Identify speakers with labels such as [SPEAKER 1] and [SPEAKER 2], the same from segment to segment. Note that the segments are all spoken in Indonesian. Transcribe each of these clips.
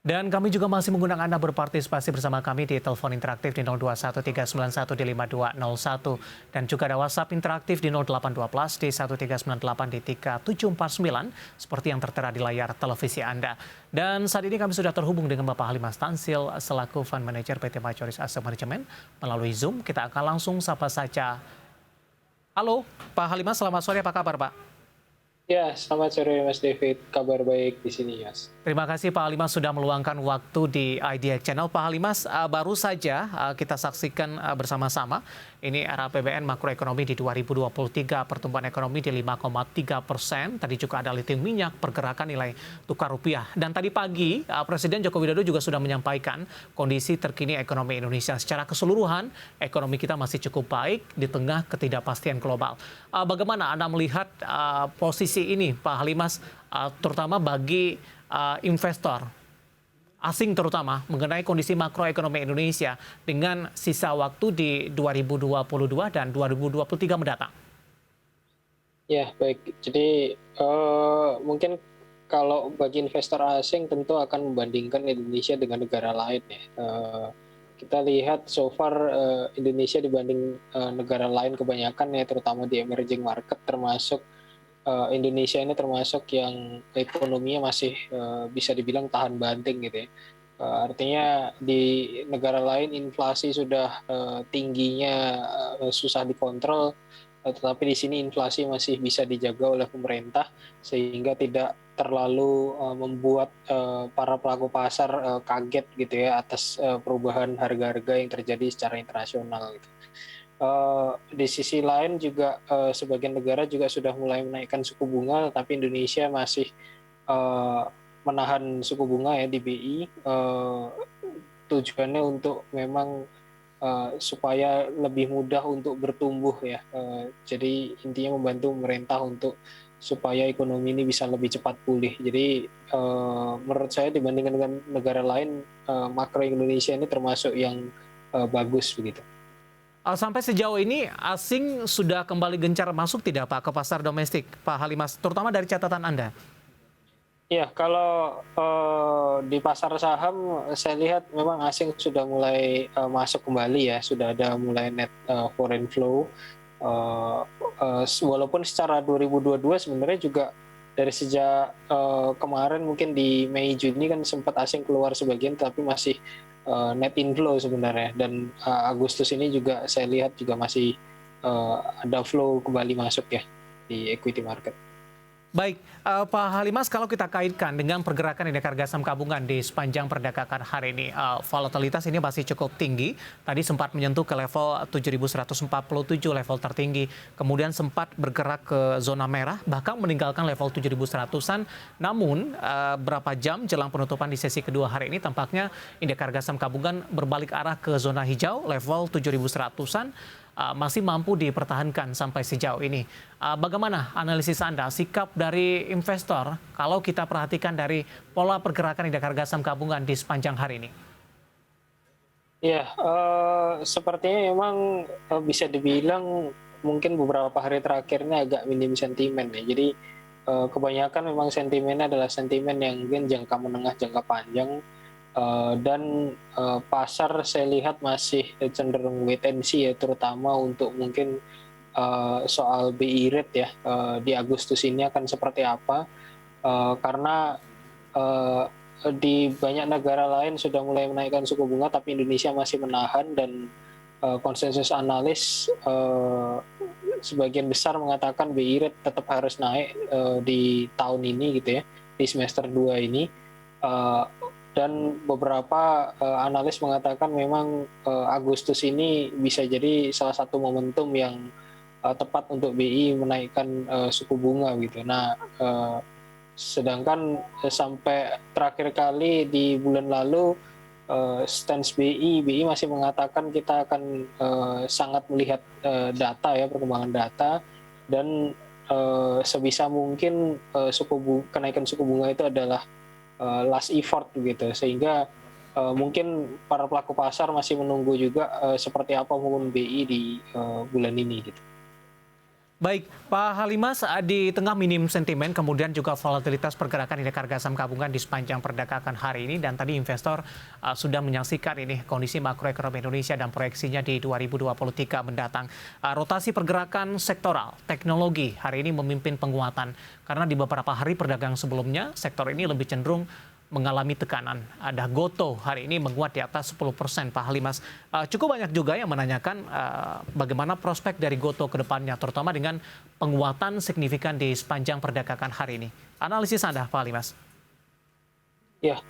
[SPEAKER 1] Dan kami juga masih mengundang Anda berpartisipasi bersama kami di telepon interaktif di 021391 di 5201 dan juga ada WhatsApp interaktif di 0812 di 1398 di 3749 seperti yang tertera di layar televisi Anda. Dan saat ini kami sudah terhubung dengan Bapak Halimas Tansil selaku Fund Manager PT Majoris Asset Management melalui Zoom. Kita akan langsung sapa saja. Halo, Pak Halimas, selamat sore. Apa kabar, Pak?
[SPEAKER 2] Ya, selamat sore Mas David. Kabar baik di sini, Mas.
[SPEAKER 1] Terima kasih Pak Halimas sudah meluangkan waktu di IDX Channel. Pak Halimas, baru saja kita saksikan bersama-sama ini era APBN makroekonomi di 2023, pertumbuhan ekonomi di 5,3%. Tadi juga ada lithium minyak, pergerakan nilai tukar rupiah. Dan tadi pagi Presiden Joko Widodo juga sudah menyampaikan kondisi terkini ekonomi Indonesia. Secara keseluruhan, ekonomi kita masih cukup baik di tengah ketidakpastian global. Bagaimana Anda melihat posisi ini, Pak Halimas, terutama bagi investor asing terutama mengenai kondisi makroekonomi Indonesia dengan sisa waktu di 2022 dan 2023 mendatang?
[SPEAKER 2] Ya, baik. Jadi mungkin kalau bagi investor asing tentu akan membandingkan Indonesia dengan negara lain ya. Kita lihat so far Indonesia dibanding negara lain kebanyakan ya, terutama di emerging market, termasuk Indonesia ini termasuk yang ekonominya masih bisa dibilang tahan banting gitu ya. Artinya di negara lain inflasi sudah tingginya susah dikontrol, tetapi di sini inflasi masih bisa dijaga oleh pemerintah sehingga tidak terlalu membuat para pelaku pasar kaget gitu ya atas perubahan harga-harga yang terjadi secara internasional gitu. Di sisi lain juga sebagian negara juga sudah mulai menaikkan suku bunga, tapi Indonesia masih menahan suku bunga ya di BI. Tujuannya untuk memang supaya lebih mudah untuk bertumbuh ya. Jadi intinya membantu pemerintah untuk supaya ekonomi ini bisa lebih cepat pulih. Jadi menurut saya dibandingkan dengan negara lain, makro Indonesia ini termasuk yang bagus begitu.
[SPEAKER 1] Sampai sejauh ini asing sudah kembali gencar masuk tidak Pak ke pasar domestik, Pak Halimas, terutama dari catatan Anda?
[SPEAKER 2] Ya, kalau di pasar saham saya lihat memang asing sudah mulai masuk kembali ya, sudah ada mulai net foreign flow. Walaupun secara 2022 sebenarnya juga dari sejak kemarin mungkin di Mei Juni kan sempat asing keluar sebagian, tapi masih net inflow sebenarnya. Dan Agustus ini juga saya lihat juga masih ada flow kembali masuk ya di equity market.
[SPEAKER 1] Baik, Pak Halimas, kalau kita kaitkan dengan pergerakan indeks harga saham gabungan di sepanjang perdagangan hari ini, volatilitas ini masih cukup tinggi. Tadi sempat menyentuh ke level 7.147, level tertinggi. Kemudian sempat bergerak ke zona merah, bahkan meninggalkan level 7.100-an. Namun, berapa jam jelang penutupan di sesi kedua hari ini, tampaknya indeks harga saham gabungan berbalik arah ke zona hijau, level 7.100-an. Masih mampu dipertahankan sampai sejauh ini. Bagaimana analisis Anda, sikap dari investor kalau kita perhatikan dari pola pergerakan indeks harga saham gabungan di sepanjang hari ini?
[SPEAKER 2] Ya, sepertinya memang bisa dibilang mungkin beberapa hari terakhir ini agak minim sentimen ya. Jadi kebanyakan memang sentimennya adalah sentimen yang mungkin jangka menengah, jangka panjang. Dan pasar saya lihat masih cenderung wait and see ya, terutama untuk mungkin soal BI rate ya, di Agustus ini akan seperti apa, karena di banyak negara lain sudah mulai menaikkan suku bunga tapi Indonesia masih menahan, dan konsensus analis sebagian besar mengatakan BI rate tetap harus naik di tahun ini gitu ya, di semester 2 ini. Dan beberapa analis mengatakan memang Agustus ini bisa jadi salah satu momentum yang tepat untuk BI menaikkan suku bunga gitu. Nah, sedangkan sampai terakhir kali di bulan lalu stance BI masih mengatakan kita akan sangat melihat data ya, perkembangan data, dan sebisa mungkin kenaikan suku bunga itu adalah last effort gitu, sehingga mungkin para pelaku pasar masih menunggu juga seperti apa momen BI di bulan ini gitu.
[SPEAKER 1] Baik, Pak Halimas, di tengah minim sentimen, kemudian juga volatilitas pergerakan indeks harga saham gabungan di sepanjang perdagangan hari ini, dan tadi investor sudah menyaksikan ini kondisi makroekonomi Indonesia dan proyeksinya di 2023 mendatang. Rotasi pergerakan sektoral, teknologi hari ini memimpin penguatan, karena di beberapa hari perdagangan sebelumnya, sektor ini lebih cenderung mengalami tekanan. Ada Goto hari ini menguat di atas 10%, Pak Halimas. Cukup banyak juga yang menanyakan bagaimana prospek dari Goto ke depannya, terutama dengan penguatan signifikan di sepanjang perdagangan hari ini. Analisis Anda, Pak Halimas.
[SPEAKER 2] Ya,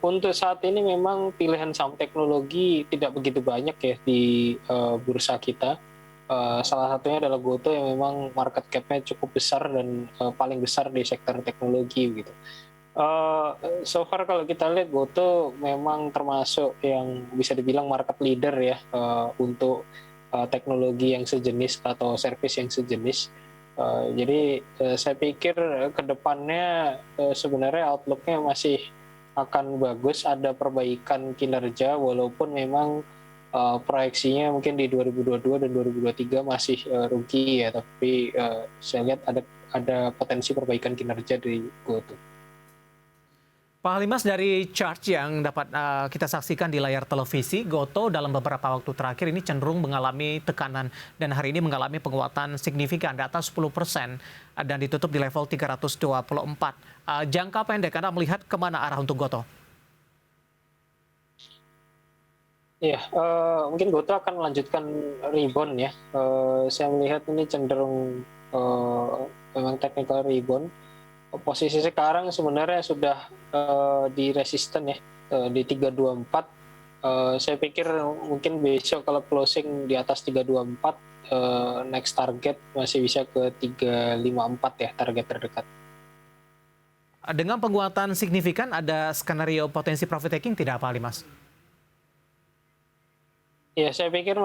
[SPEAKER 2] untuk saat ini memang pilihan saham teknologi tidak begitu banyak ya di bursa kita. Salah satunya adalah Goto yang memang market cap-nya cukup besar dan paling besar di sektor teknologi gitu. So far kalau kita lihat Goto memang termasuk yang bisa dibilang market leader ya untuk teknologi yang sejenis atau service yang sejenis. Jadi saya pikir ke depannya sebenarnya outlook-nya masih akan bagus, ada perbaikan kinerja walaupun memang proyeksinya mungkin di 2022 dan 2023 masih rugi ya, tapi saya lihat ada potensi perbaikan kinerja dari Goto.
[SPEAKER 1] Pak Halimas, dari chart yang dapat kita saksikan di layar televisi, Goto dalam beberapa waktu terakhir ini cenderung mengalami tekanan dan hari ini mengalami penguatan signifikan di atas 10% dan ditutup di level 324. Jangka pendek Anda melihat kemana arah untuk Goto?
[SPEAKER 2] Ya, mungkin Goto akan melanjutkan rebound ya. Saya melihat ini cenderung memang technical rebound. Posisi sekarang sebenarnya sudah di resisten ya, di 324. Saya pikir mungkin besok kalau closing di atas 324, next target masih bisa ke 354 ya, target terdekat.
[SPEAKER 1] Dengan penguatan signifikan, ada skenario potensi profit taking tidak, Pak Halimas?
[SPEAKER 2] Ya, saya pikir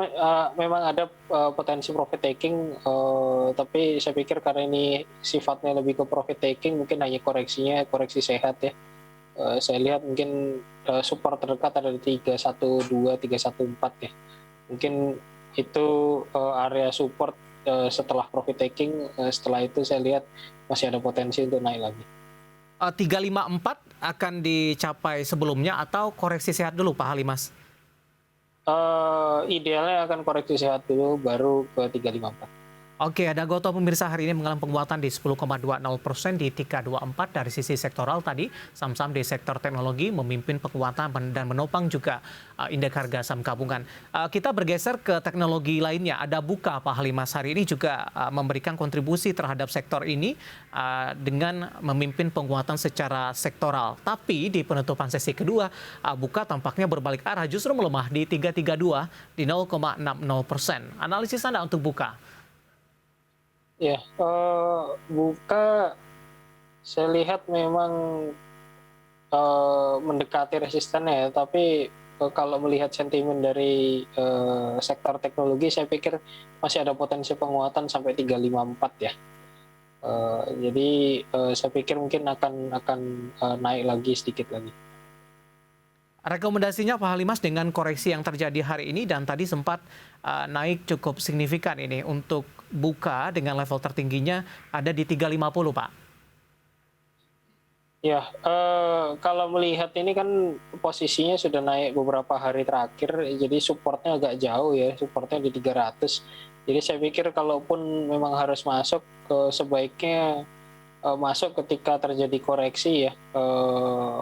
[SPEAKER 2] memang ada potensi profit taking, tapi saya pikir karena ini sifatnya lebih ke profit taking, mungkin hanya koreksi sehat ya. Saya lihat mungkin support terdekat ada di 312, 314 ya. Mungkin itu area support setelah profit taking, setelah itu saya lihat masih ada potensi untuk naik lagi.
[SPEAKER 1] 354 akan dicapai sebelumnya atau koreksi sehat dulu, Pak Halimas?
[SPEAKER 2] Idealnya akan koreksi sehat dulu, baru ke 354.
[SPEAKER 1] Oke, ada Goto pemirsa hari ini mengalami penguatan di 10,20% di 324 dari sisi sektoral tadi. Saham-saham di sektor teknologi memimpin penguatan dan menopang juga indeks harga saham gabungan. Kita bergeser ke teknologi lainnya. Ada Buka, Pak Halimas, hari ini juga memberikan kontribusi terhadap sektor ini dengan memimpin penguatan secara sektoral. Tapi di penutupan sesi kedua, Buka tampaknya berbalik arah, justru melemah di 332 di 0,60%. Analisis Anda untuk Buka?
[SPEAKER 2] Ya, Buka saya lihat memang mendekati resistennya ya, tapi kalau melihat sentimen dari sektor teknologi, saya pikir masih ada potensi penguatan sampai 354 ya. Jadi saya pikir mungkin akan naik lagi sedikit lagi.
[SPEAKER 1] Rekomendasinya Pak Halimas dengan koreksi yang terjadi hari ini dan tadi sempat naik cukup signifikan ini untuk Buka dengan level tertingginya ada di 350, Pak.
[SPEAKER 2] Ya, kalau melihat ini kan posisinya sudah naik beberapa hari terakhir, jadi supportnya agak jauh ya, supportnya di 300. Jadi saya pikir kalaupun memang harus masuk, sebaiknya masuk ketika terjadi koreksi ya,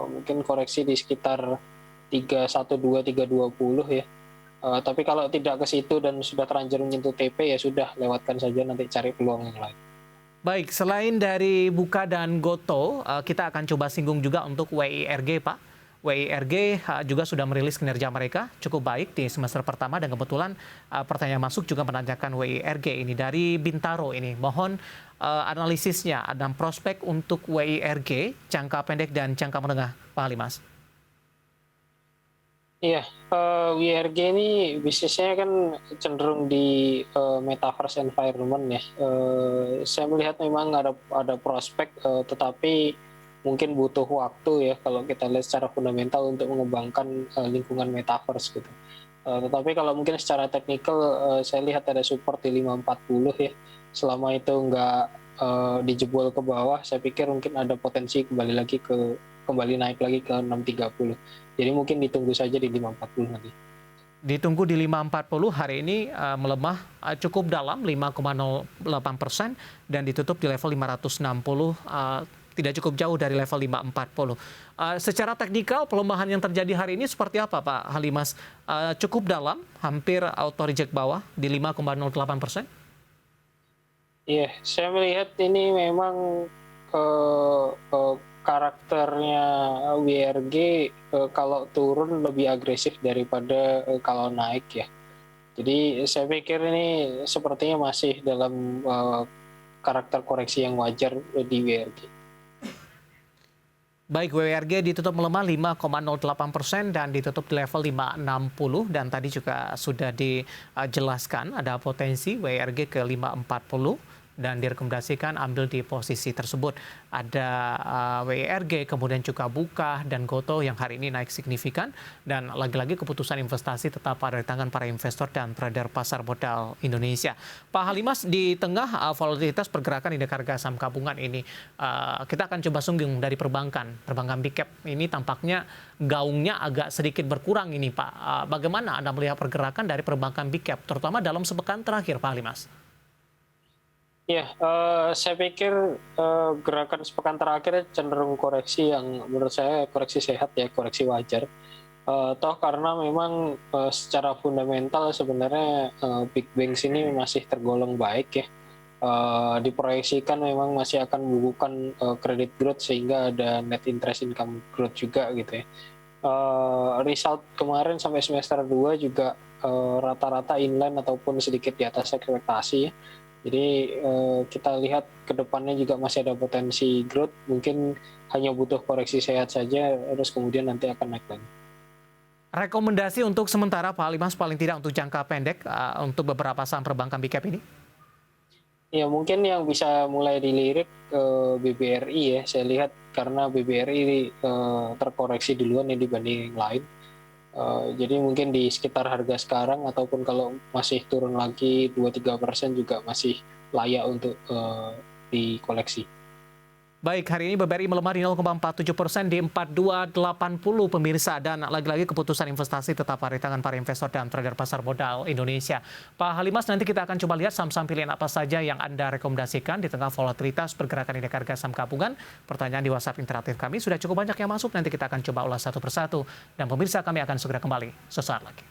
[SPEAKER 2] mungkin koreksi di sekitar 312, 320 ya. Tapi kalau tidak ke situ dan sudah terlanjur menyentuh TP ya sudah, lewatkan saja, nanti cari peluang yang lain.
[SPEAKER 1] Baik, selain dari Buka dan Goto, kita akan coba singgung juga untuk WIRG, Pak. WIRG juga sudah merilis kinerja mereka cukup baik di semester pertama dan kebetulan pertanyaan masuk juga menanyakan WIRG ini dari Bintaro ini. Mohon analisisnya dan prospek untuk WIRG, jangka pendek dan jangka menengah, Pak Halimas.
[SPEAKER 2] Iya, WIRG ini bisnisnya kan cenderung di metaverse environment ya. Saya melihat memang ada prospek, tetapi mungkin butuh waktu ya kalau kita lihat secara fundamental untuk mengembangkan lingkungan metaverse gitu. Tetapi kalau mungkin secara teknikal saya lihat ada support di 540 ya. Selama itu nggak dijebol ke bawah, saya pikir mungkin ada potensi kembali naik lagi ke 630. Jadi mungkin ditunggu saja di 540 nanti.
[SPEAKER 1] Ditunggu di 540 hari ini melemah cukup dalam 5,08% dan ditutup di level 560, tidak cukup jauh dari level 540. Secara teknikal pelemahan yang terjadi hari ini seperti apa Pak Halimas? Cukup dalam, hampir auto reject bawah di 5,08%?
[SPEAKER 2] Iya, saya melihat ini memang karakternya WRG kalau turun lebih agresif daripada kalau naik ya. Jadi saya pikir ini sepertinya masih dalam karakter koreksi yang wajar di WRG.
[SPEAKER 1] Baik, WRG ditutup melemah 5,08% dan ditutup di level 560 dan tadi juga sudah dijelaskan ada potensi WRG ke 540 dan direkomendasikan ambil di posisi tersebut. Ada WRG, kemudian juga Buka dan Gotoh yang hari ini naik signifikan dan lagi-lagi keputusan investasi tetap ada di tangan para investor dan trader pasar modal Indonesia. Pak Halimas, di tengah volatilitas pergerakan indeks harga saham gabungan ini, kita akan coba sunggung dari perbankan big cap ini tampaknya gaungnya agak sedikit berkurang ini Pak. Bagaimana Anda melihat pergerakan dari perbankan big cap, terutama dalam sepekan terakhir Pak Halimas?
[SPEAKER 2] Ya, saya pikir gerakan sepekan terakhir cenderung koreksi yang menurut saya koreksi sehat ya, koreksi wajar. Toh karena memang secara fundamental sebenarnya big banks ini masih tergolong baik ya. Diproyeksikan memang masih akan membukukan credit growth sehingga ada net interest income growth juga gitu ya. Result kemarin sampai semester 2 juga rata-rata inline ataupun sedikit di atas ekspektasi ya. Jadi kita lihat ke depannya juga masih ada potensi growth, mungkin hanya butuh koreksi sehat saja, terus kemudian nanti akan naik lagi.
[SPEAKER 1] Rekomendasi untuk sementara Pak Halimas paling tidak untuk jangka pendek untuk beberapa saham perbankan big cap ini?
[SPEAKER 2] Ya mungkin yang bisa mulai dilirik ke BBRI ya, saya lihat karena BBRI terkoreksi duluan ya dibanding yang lain. Jadi mungkin di sekitar harga sekarang ataupun kalau masih turun lagi 2-3% juga masih layak untuk dikoleksi.
[SPEAKER 1] Baik, hari ini BBRI melemah di 0,47% di 4280 pemirsa dan lagi-lagi keputusan investasi tetap ada di tangan para investor dan trader pasar modal Indonesia. Pak Halimas, nanti kita akan coba lihat saham-saham pilihan apa saja yang Anda rekomendasikan di tengah volatilitas pergerakan indeks harga saham gabungan. Pertanyaan di WhatsApp interaktif kami sudah cukup banyak yang masuk, nanti kita akan coba ulas satu persatu dan pemirsa kami akan segera kembali sesaat lagi.